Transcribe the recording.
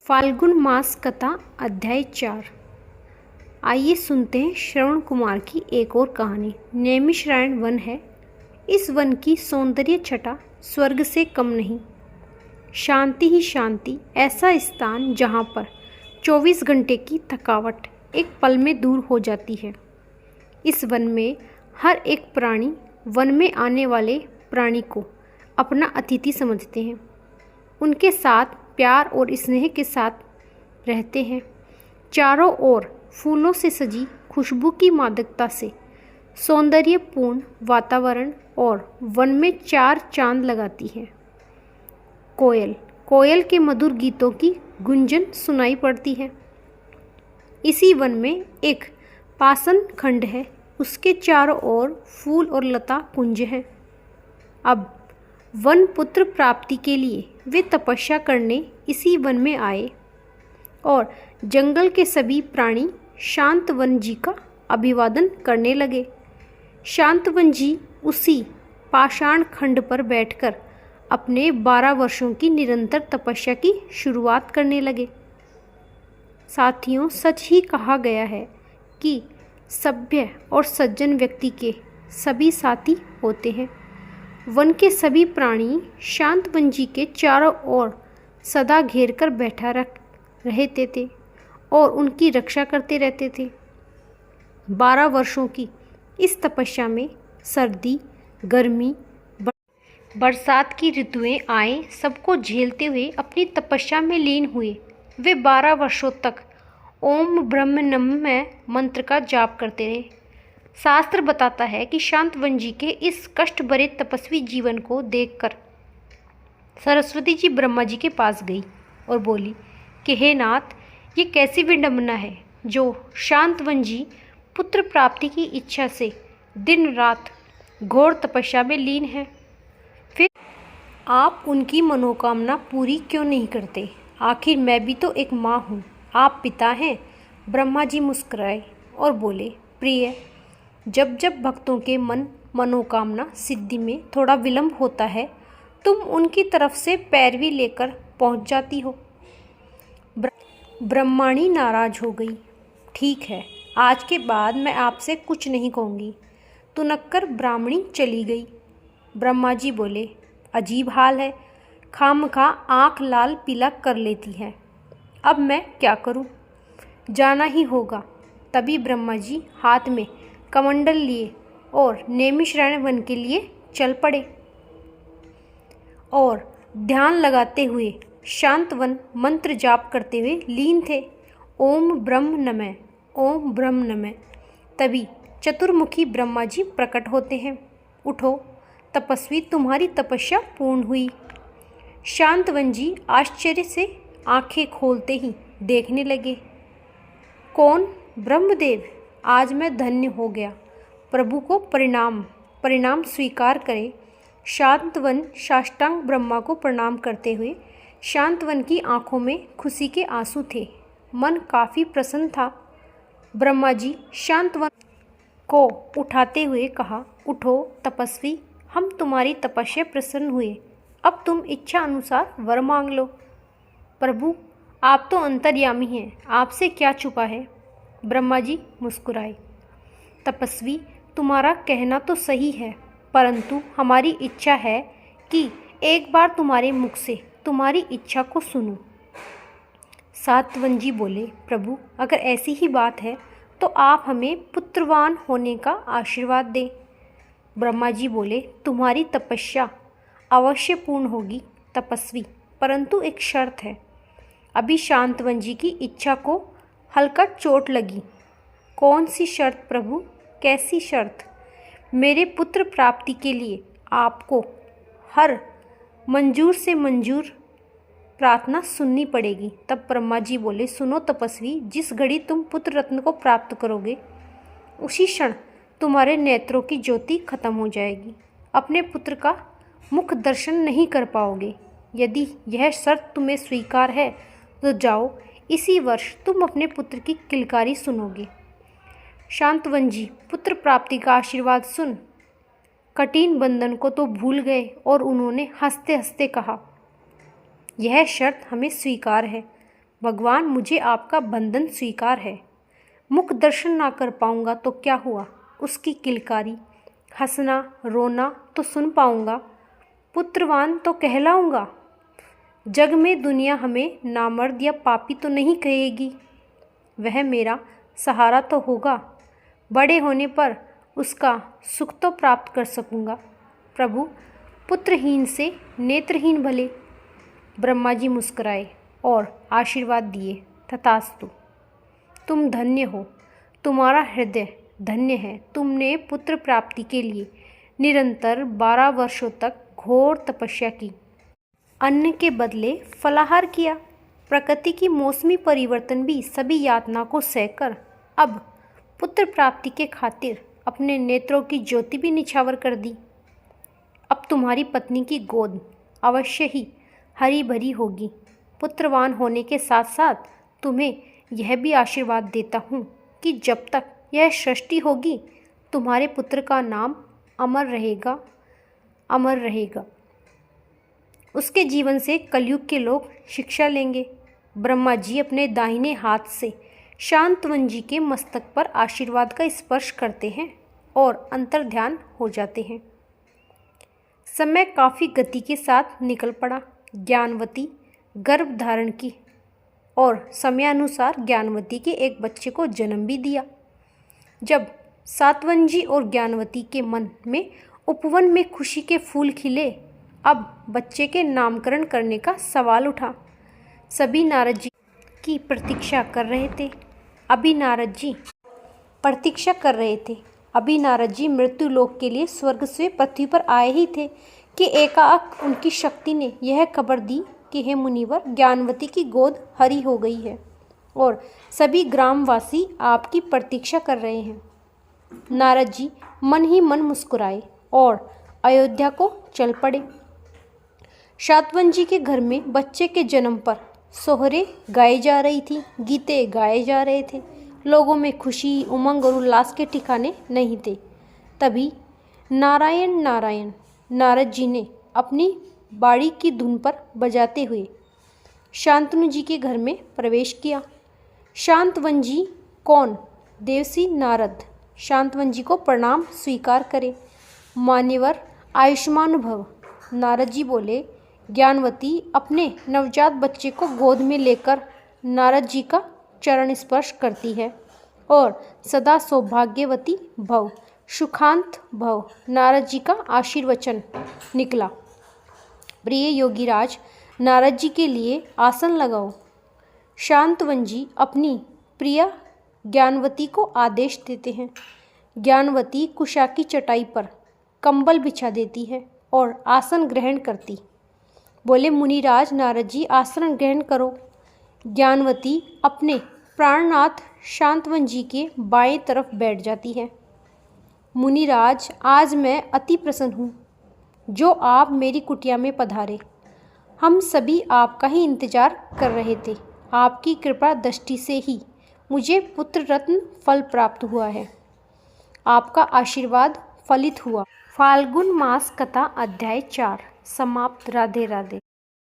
फाल्गुन मास कथा अध्याय 4। आइए सुनते हैं श्रवण कुमार की एक और कहानी। नैमिषारण्य वन है। इस वन की सौंदर्य छटा स्वर्ग से कम नहीं। शांति ही शांति, ऐसा स्थान जहाँ पर 24 घंटे की थकावट एक पल में दूर हो जाती है। इस वन में हर एक प्राणी वन में आने वाले प्राणी को अपना अतिथि समझते हैं, उनके साथ प्यार और स्नेह के साथ रहते हैं। चारों ओर फूलों से सजी खुशबू की मादकता से सौंदर्यपूर्ण वातावरण और वन में चार चांद लगाती है। कोयल के मधुर गीतों की गुंजन सुनाई पड़ती है। इसी वन में एक पासन खंड है, उसके चारों ओर फूल और लता कुंज है। अब वन पुत्र प्राप्ति के लिए वे तपस्या करने इसी वन में आए और जंगल के सभी प्राणी शांतवन जी का अभिवादन करने लगे। शांतवन जी उसी पाषाण खंड पर बैठकर अपने 12 वर्षों की निरंतर तपस्या की शुरुआत करने लगे। साथियों, सच ही कहा गया है कि सभ्य और सज्जन व्यक्ति के सभी साथी होते हैं। वन के सभी प्राणी शांतवन जी के चारों ओर सदा घेर कर बैठा रहते थे और उनकी रक्षा करते रहते थे। 12 वर्षों की इस तपस्या में सर्दी, गर्मी, बरसात की ऋतुएं आए, सबको झेलते हुए अपनी तपस्या में लीन हुए। वे 12 वर्षों तक ओम ब्रह्म नमः मंत्र का जाप करते रहे। शास्त्र बताता है कि शांतवन जी के इस कष्ट भरे तपस्वी जीवन को देखकर सरस्वती जी ब्रह्मा जी के पास गई और बोली कि हे नाथ, ये कैसी विडंबना है जो शांतवन जी पुत्र प्राप्ति की इच्छा से दिन रात घोर तपस्या में लीन है। फिर आप उनकी मनोकामना पूरी क्यों नहीं करते? आखिर मैं भी तो एक माँ हूँ, आप पिता हैं। ब्रह्मा जी मुस्कुराए और बोले, प्रिय, जब जब भक्तों के मनोकामना सिद्धि में थोड़ा विलंब होता है, तुम उनकी तरफ से पैरवी लेकर पहुंच जाती हो। ब्रह्माणी नाराज हो गई। ठीक है, आज के बाद मैं आपसे कुछ नहीं कहूँगी। तुनक्कर ब्राह्मणी चली गई। ब्रह्मा जी बोले, अजीब हाल है, खामखा आँख लाल पीला कर लेती है। अब मैं क्या करूँ? जाना ही होगा। तभी ब्रह्मा जी हाथ में कमंडल लिए और नैमिषारण्य वन के लिए चल पड़े और ध्यान लगाते हुए शांतवन मंत्र जाप करते हुए लीन थे। ओम ब्रह्म नमः, ओम ब्रह्म नमः। तभी चतुर्मुखी ब्रह्मा जी प्रकट होते हैं। उठो तपस्वी, तुम्हारी तपस्या पूर्ण हुई। शांतवन जी आश्चर्य से आंखें खोलते ही देखने लगे। कौन? ब्रह्मदेव। आज मैं धन्य हो गया। प्रभु को परिणाम स्वीकार करें। शांतवन साष्टांग ब्रह्मा को प्रणाम करते हुए शांतवन की आंखों में खुशी के आंसू थे। मन काफ़ी प्रसन्न था। ब्रह्मा जी शांतवन को उठाते हुए कहा, उठो तपस्वी, हम तुम्हारी तपस्या प्रसन्न हुए। अब तुम इच्छा अनुसार वर मांग लो। प्रभु, आप तो अंतर्यामी हैं, आपसे क्या छुपा है? ब्रह्मा जी मुस्कुराए। तपस्वी, तुम्हारा कहना तो सही है, परंतु हमारी इच्छा है कि एक बार तुम्हारे मुख से तुम्हारी इच्छा को सुनूं। सातवन जी बोले, प्रभु, अगर ऐसी ही बात है तो आप हमें पुत्रवान होने का आशीर्वाद दें। ब्रह्मा जी बोले, तुम्हारी तपस्या अवश्य पूर्ण होगी तपस्वी, परंतु एक शर्त है। अभी शांतवन जी की इच्छा को हल्का चोट लगी। कौन सी शर्त प्रभु? कैसी शर्त? मेरे पुत्र प्राप्ति के लिए आपको हर मंजूर प्रार्थना सुननी पड़ेगी। तब ब्रह्मा जी बोले, सुनो तपस्वी, जिस घड़ी तुम पुत्र रत्न को प्राप्त करोगे, उसी क्षण तुम्हारे नेत्रों की ज्योति खत्म हो जाएगी। अपने पुत्र का मुख दर्शन नहीं कर पाओगे। यदि यह शर्त तुम्हें स्वीकार है तो जाओ, इसी वर्ष तुम अपने पुत्र की किलकारी सुनोगे। शांतवन जी पुत्र प्राप्ति का आशीर्वाद सुन कठिन बंधन को तो भूल गए और उन्होंने हंसते हंसते कहा, यह शर्त हमें स्वीकार है, भगवान, मुझे आपका बंधन स्वीकार है। मुख दर्शन ना कर पाऊंगा तो क्या हुआ, उसकी किलकारी, हंसना रोना तो सुन पाऊंगा, पुत्रवान तो कहलाऊंगा। जग में दुनिया हमें नामर्द या पापी तो नहीं कहेगी। वह मेरा सहारा तो होगा, बड़े होने पर उसका सुख तो प्राप्त कर सकूंगा। प्रभु, पुत्रहीन से नेत्रहीन भले। ब्रह्मा जी मुस्कुराए और आशीर्वाद दिए। तथास्तु। तुम धन्य हो, तुम्हारा हृदय धन्य है। तुमने पुत्र प्राप्ति के लिए निरंतर 12 वर्षों तक घोर तपस्या की, अन्न के बदले फलाहार किया। प्रकृति की मौसमी परिवर्तन भी सभी यातना को सहकर अब पुत्र प्राप्ति के खातिर अपने नेत्रों की ज्योति भी निछावर कर दी। अब तुम्हारी पत्नी की गोद अवश्य ही हरी भरी होगी। पुत्रवान होने के साथ साथ तुम्हें यह भी आशीर्वाद देता हूँ कि जब तक यह सृष्टि होगी तुम्हारे पुत्र का नाम अमर रहेगा, अमर रहेगा। उसके जीवन से कलयुग के लोग शिक्षा लेंगे। ब्रह्मा जी अपने दाहिने हाथ से शांतवन जी के मस्तक पर आशीर्वाद का स्पर्श करते हैं और अंतर्ध्यान हो जाते हैं। समय काफ़ी गति के साथ निकल पड़ा। ज्ञानवती गर्भ धारण की और समयानुसार ज्ञानवती के एक बच्चे को जन्म भी दिया। जब सातवन जी और ज्ञानवती के मन में उपवन में खुशी के फूल खिले, अब बच्चे के नामकरण करने का सवाल उठा। सभी नारद जी की प्रतीक्षा कर रहे थे। अभी नारद जी मृत्यु लोक के लिए स्वर्ग से पृथ्वी पर आए ही थे कि एकाएक उनकी शक्ति ने यह खबर दी कि हे मुनिवर, ज्ञानवती की गोद हरी हो गई है और सभी ग्रामवासी आपकी प्रतीक्षा कर रहे हैं। नारद जी मन ही मन मुस्कुराए और अयोध्या को चल पड़े। सातवन जी के घर में बच्चे के जन्म पर सोहरे गाई जा रही थी, गीते गाए जा रहे थे। लोगों में खुशी, उमंग और उल्लास के ठिकाने नहीं थे। तभी नारायण नारायण नारद जी ने अपनी बाड़ी की धुन पर बजाते हुए शांतनु जी के घर में प्रवेश किया। शांतवन जी कौन? देवसी नारद शांतवन जी को प्रणाम स्वीकार करें। मान्यवर, आयुष्मान भव। नारद जी बोले। ज्ञानवती अपने नवजात बच्चे को गोद में लेकर नारद जी का चरण स्पर्श करती है और सदा सौभाग्यवती भव, सुखांत भव, नारद जी का आशीर्वचन निकला। प्रिय योगीराज, नारद जी के लिए आसन लगाओ। शांतवन जी अपनी प्रिया ज्ञानवती को आदेश देते हैं। ज्ञानवती कुशा की चटाई पर कंबल बिछा देती है और आसन ग्रहण करती। बोले, मुनिराज नारद जी आसन ग्रहण करो। ज्ञानवती अपने प्राणनाथ शांतवन जी के बाएं तरफ बैठ जाती है। मुनिराज, आज मैं अति प्रसन्न हूँ जो आप मेरी कुटिया में पधारे। हम सभी आपका ही इंतजार कर रहे थे। आपकी कृपा दृष्टि से ही मुझे पुत्र रत्न फल प्राप्त हुआ है। आपका आशीर्वाद फलित हुआ। फाल्गुन मास कथा अध्याय 4 समाप्त। राधे राधे।